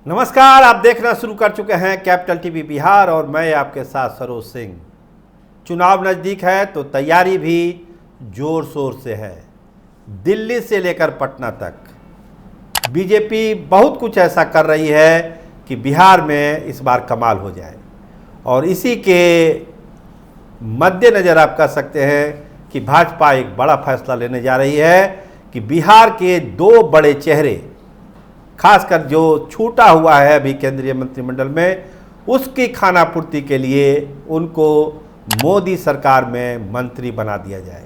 नमस्कार, आप देखना शुरू कर चुके हैं कैपिटल टीवी बिहार और मैं आपके साथ सरोज सिंह। चुनाव नज़दीक है तो तैयारी भी जोर शोर से है। दिल्ली से लेकर पटना तक बीजेपी बहुत कुछ ऐसा कर रही है कि बिहार में इस बार कमाल हो जाए और इसी के मद्देनज़र आप कह सकते हैं कि भाजपा एक बड़ा फैसला लेने जा रही है कि बिहार के दो बड़े चेहरे, खासकर जो छूटा हुआ है अभी केंद्रीय मंत्रिमंडल में, उसकी खानापूर्ति के लिए उनको मोदी सरकार में मंत्री बना दिया जाए।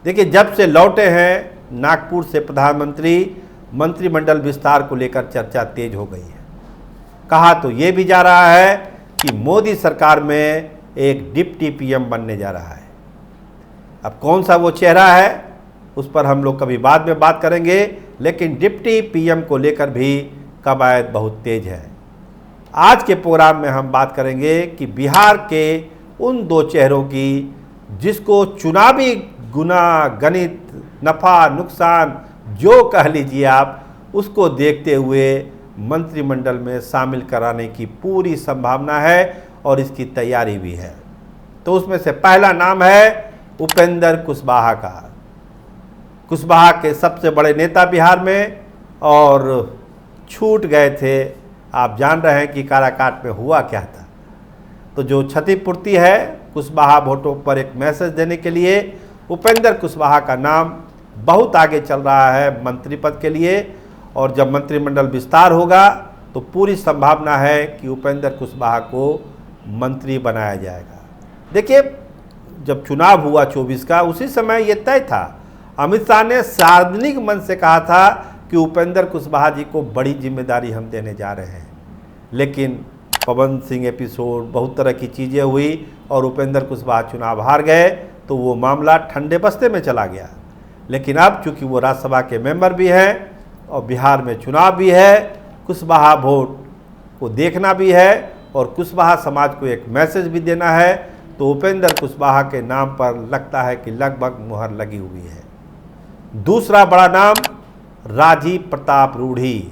देखिए, जब से लौटे हैं नागपुर से प्रधानमंत्री, मंत्रिमंडल विस्तार को लेकर चर्चा तेज हो गई है। कहा तो ये भी जा रहा है कि मोदी सरकार में एक डिप्टी पीएम बनने जा रहा है। अब कौन सा वो चेहरा है उस पर हम लोग कभी बाद में बात करेंगे, लेकिन डिप्टी पीएम को लेकर भी कवायद बहुत तेज है। आज के प्रोग्राम में हम बात करेंगे कि बिहार के उन दो चेहरों की जिसको चुनावी गुना, गणित, नफ़ा नुकसान जो कह लीजिए आप, उसको देखते हुए मंत्रिमंडल में शामिल कराने की पूरी संभावना है और इसकी तैयारी भी है। तो उसमें से पहला नाम है उपेंद्र कुशवाहा का। कुशवाहा के सबसे बड़े नेता बिहार में और छूट गए थे। आप जान रहे हैं कि काराकाट में हुआ क्या था। तो जो क्षतिपूर्ति है कुशवाहा वोटों पर एक मैसेज देने के लिए, उपेंद्र कुशवाहा का नाम बहुत आगे चल रहा है मंत्री पद के लिए। और जब मंत्रिमंडल विस्तार होगा तो पूरी संभावना है कि उपेंद्र कुशवाहा को मंत्री बनाया जाएगा। देखिए, जब चुनाव हुआ 24 का, उसी समय ये तय था। अमित शाह ने सार्वजनिक मंच से कहा था कि उपेंद्र कुशवाहा जी को बड़ी जिम्मेदारी हम देने जा रहे हैं, लेकिन पवन सिंह एपिसोड, बहुत तरह की चीज़ें हुई और उपेंद्र कुशवाहा चुनाव हार गए तो वो मामला ठंडे बस्ते में चला गया। लेकिन अब चूंकि वो राज्यसभा के मेंबर भी हैं और बिहार में चुनाव भी है, कुशवाहा वोट को देखना भी है और कुशवाहा समाज को एक मैसेज भी देना है, तो उपेंद्र कुशवाहा के नाम पर लगता है कि लगभग मुहर लगी हुई है। दूसरा बड़ा नाम राजीव प्रताप रूढ़ी,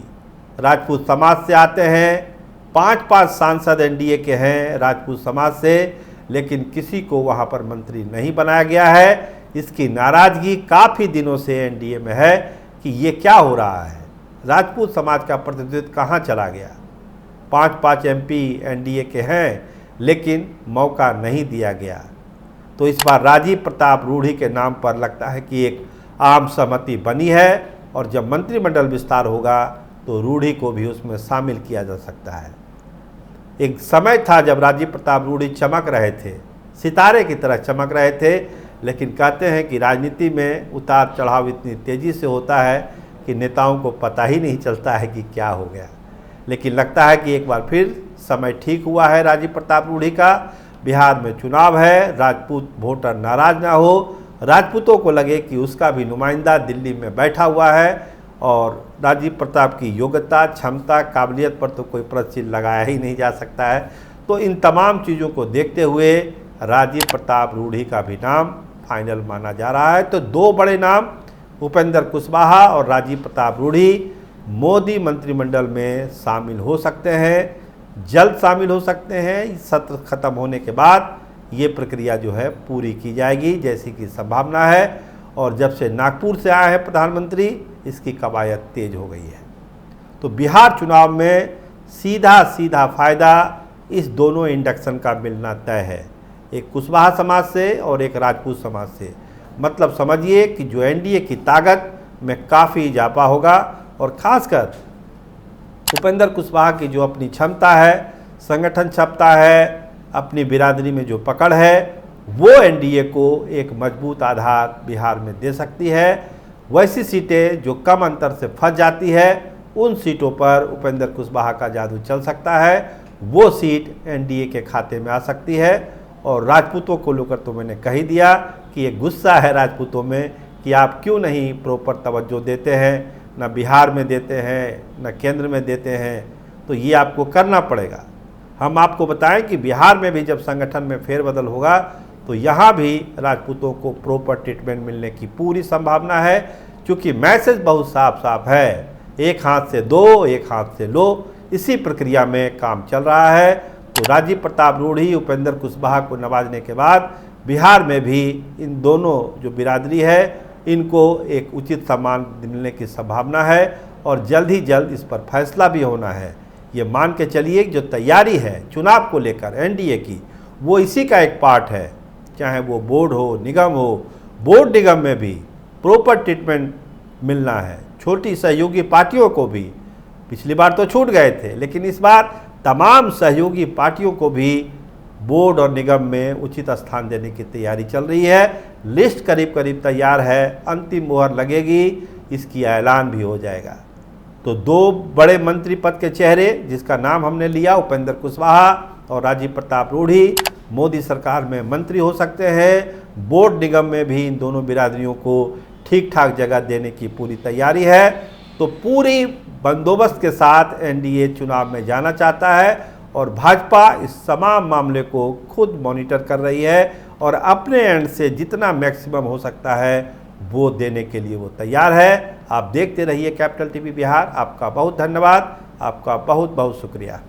राजपूत समाज से आते हैं। 5 सांसद एनडीए के हैं राजपूत समाज से, लेकिन किसी को वहां पर मंत्री नहीं बनाया गया है। इसकी नाराजगी काफ़ी दिनों से एनडीए में है कि ये क्या हो रहा है, राजपूत समाज का प्रतिनिधित्व कहाँ चला गया। 5 एमपी एनडीए के हैं लेकिन मौका नहीं दिया गया। तो इस बार राजीव प्रताप रूढ़ी के नाम पर लगता है कि एक आम सहमति बनी है और जब मंत्रिमंडल विस्तार होगा तो रूढ़ी को भी उसमें शामिल किया जा सकता है। एक समय था जब राजीव प्रताप रूढ़ी चमक रहे थे, सितारे की तरह चमक रहे थे, लेकिन कहते हैं कि राजनीति में उतार चढ़ाव इतनी तेज़ी से होता है कि नेताओं को पता ही नहीं चलता है कि क्या हो गया। लेकिन लगता है कि एक बार फिर समय ठीक हुआ है राजीव प्रताप रूढ़ी का। बिहार में चुनाव है, राजपूत वोटर नाराज ना हो, राजपूतों को लगे कि उसका भी नुमाइंदा दिल्ली में बैठा हुआ है और राजीव प्रताप की योग्यता, क्षमता, काबिलियत पर तो कोई प्रश्न लगाया ही नहीं जा सकता है। तो इन तमाम चीज़ों को देखते हुए राजीव प्रताप रूढ़ी का भी नाम फाइनल माना जा रहा है। तो दो बड़े नाम उपेंद्र कुशवाहा और राजीव प्रताप रूढ़ी मोदी मंत्रिमंडल में शामिल हो सकते हैं, जल्द शामिल हो सकते हैं। सत्र खत्म होने के बाद ये प्रक्रिया जो है पूरी की जाएगी जैसी कि संभावना है। और जब से नागपुर से आए हैं प्रधानमंत्री, इसकी कवायद तेज हो गई है। तो बिहार चुनाव में सीधा फ़ायदा इस दोनों इंडक्शन का मिलना तय है, एक कुशवाहा समाज से और एक राजपूत समाज से। मतलब समझिए कि जो एनडीए की ताकत में काफ़ी इजाफा होगा और ख़ासकर उपेंद्र कुशवाहा की जो अपनी क्षमता है, संगठन क्षमता है, अपनी बिरादरी में जो पकड़ है, वो एनडीए को एक मजबूत आधार बिहार में दे सकती है। वैसी सीटें जो कम अंतर से फंस जाती है, उन सीटों पर उपेंद्र कुशवाहा का जादू चल सकता है, वो सीट एनडीए के खाते में आ सकती है। और राजपूतों को लेकर तो मैंने कह ही दिया कि ये गुस्सा है राजपूतों में कि आप क्यों नहीं प्रॉपर तवज्जो देते हैं, न बिहार में देते हैं न केंद्र में देते हैं। तो ये आपको करना पड़ेगा। हम आपको बताएं कि बिहार में भी जब संगठन में फेरबदल होगा तो यहाँ भी राजपूतों को प्रॉपर ट्रीटमेंट मिलने की पूरी संभावना है, क्योंकि मैसेज बहुत साफ साफ है, एक हाथ से दो एक हाथ से लो। इसी प्रक्रिया में काम चल रहा है। तो राजीव प्रताप रूढ़ी, उपेंद्र कुशवाहा को नवाजने के बाद बिहार में भी इन दोनों जो बिरादरी है इनको एक उचित सम्मान मिलने की संभावना है और जल्द ही जल्द इस पर फैसला भी होना है। ये मान के चलिए जो तैयारी है चुनाव को लेकर एनडीए की, वो इसी का एक पार्ट है। चाहे वो बोर्ड हो, निगम हो, बोर्ड निगम में भी प्रॉपर ट्रीटमेंट मिलना है। छोटी सहयोगी पार्टियों को भी, पिछली बार तो छूट गए थे, लेकिन इस बार तमाम सहयोगी पार्टियों को भी बोर्ड और निगम में उचित स्थान देने की तैयारी चल रही है। लिस्ट करीब करीब तैयार है, अंतिम मोहर लगेगी, इसकी ऐलान भी हो जाएगा। तो दो बड़े मंत्री पद के चेहरे जिसका नाम हमने लिया, उपेंद्र कुशवाहा और राजीव प्रताप रूढ़ी, मोदी सरकार में मंत्री हो सकते हैं। बोर्ड निगम में भी इन दोनों बिरादरियों को ठीक ठाक जगह देने की पूरी तैयारी है। तो पूरी बंदोबस्त के साथ एनडीए चुनाव में जाना चाहता है और भाजपा इस तमाम मामले को खुद मॉनिटर कर रही है और अपने एंड से जितना मैक्सिमम हो सकता है वो देने के लिए वो तैयार है। आप देखते रहिए कैपिटल टीवी बिहार। आपका बहुत धन्यवाद, आपका बहुत बहुत शुक्रिया।